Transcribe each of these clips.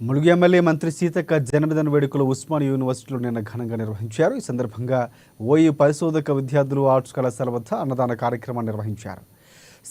Mulugu MLA మంత్రి సీతక్క జన్మదిన వేడుకలు ఉస్మానియా యూనివర్సిటీలో నిన్న ఘనంగా నిర్వహించారు. ఈ సందర్భంగా ఓయూ పరిశోధక విద్యార్థులు ఆర్ట్స్ కళాశాల వద్ద అన్నదాన కార్యక్రమాన్ని నిర్వహించారు.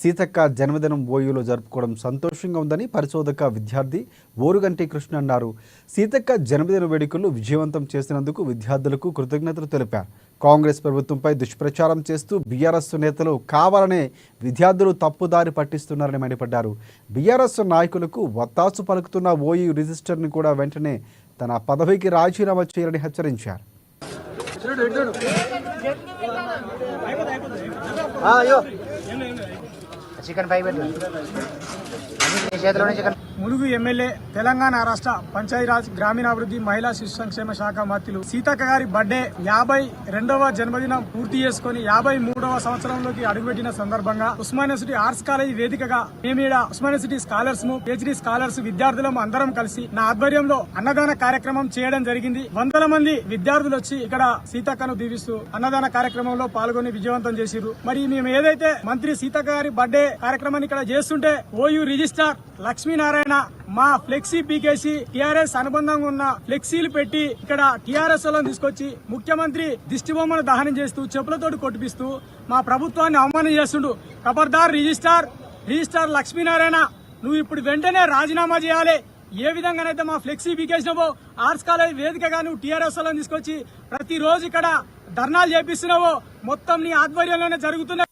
సీతక్క జన్మదినం ఓయూలో జరుపుకోవడం సంతోషంగా ఉందని పరిశోధక విద్యార్థి ఓరుగంటి కృష్ణ అన్నారు. సీతక్క జన్మదిన వేడుకలు విజయవంతం చేసినందుకు విద్యార్థులకు కృతజ్ఞతలు తెలిపారు. కాంగ్రెస్ ప్రభుత్వంపై దుష్ప్రచారం చేస్తూ బీఆర్ఎస్ నేతలు కావాలనే విద్యార్థులు తప్పుదారి పట్టిస్తున్నారని మండిపడ్డారు. బీఆర్ఎస్ నాయకులకు వత్తాసు పలుకుతున్న ఓయూ రిజిస్టర్ని కూడా వెంటనే తన పదవికి రాజీనామా చేయాలని హెచ్చరించారు. ములుగు ఎమ్మెల్యే తెలంగాణ రాష్ట్ర పంచాయతీరాజ్ గ్రామీణాభివృద్ధి మహిళా శిశు సంక్షేమ శాఖ మంత్రులు సీతక్క గారి బర్త్డే 52వ జన్మదినం పూర్తి చేసుకుని 53వ సంవత్సరంలోకి అడుగుపెట్టిన సందర్భంగా ఉస్మానియా యూనివర్సిటీ ఆర్ట్స్ కాలేజీ వేదికగా మేమీడ Osmania university scholars PhD scholars విద్యార్థులం అందరం కలిసి నా ఆధ్వర్యంలో అన్నదాన కార్యక్రమం చేయడం జరిగింది. వందల మంది విద్యార్థులు వచ్చి ఇక్కడ సీతక్కను దీవిస్తూ అన్నదాన కార్యక్రమంలో పాల్గొని విజయవంతం చేసిరు. మరి మేము ఏదైతే మంత్రి సీతక్క గారి బర్త్డే కార్యక్రమాన్ని ఇక్కడ చేస్తుంటే ఓయూ రిజిస్ట్రార్ లక్ష్మీనారాయణ మా ఫ్లెక్సీ పీకేసి టీఆర్ఎస్ అనుబంధంగా ఉన్న ఫ్లెక్సీలు పెట్టి ఇక్కడ టీఆర్ఎస్ వాళ్ళని తీసుకొచ్చి ముఖ్యమంత్రి దిష్టిబొమ్మను దహనం చేస్తూ చెప్పులతోటి కొట్టిపిస్తూ మా ప్రభుత్వాన్ని అవమానం చేస్తుండు. ఖబర్దార్ రిజిస్ట్రార్ లక్ష్మీనారాయణ, నువ్వు ఇప్పుడు వెంటనే రాజీనామా చేయాలి. ఏ విధంగానైతే మా ఫ్లెక్సీ పీకేసినావో ఆర్ట్స్ కాలేజ్ వేదికగా నువ్వు టీఆర్ఎస్ వాళ్ళని తీసుకొచ్చి ప్రతిరోజు ఇక్కడ ధర్నాలు చేపిస్తున్నావో మొత్తం నీ ఆధ్వర్యంలోనే జరుగుతున్నాయి.